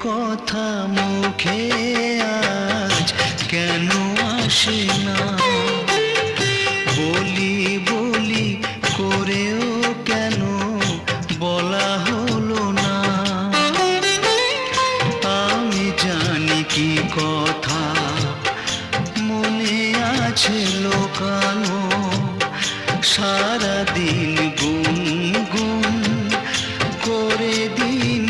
কথা মুখে আজ কেন আসে না? বলি বলি করেও কেন বলা হলো না? আমি জানি কি কথা মনে আছে লোকানো, সারাদিন গুনগুন করে দিন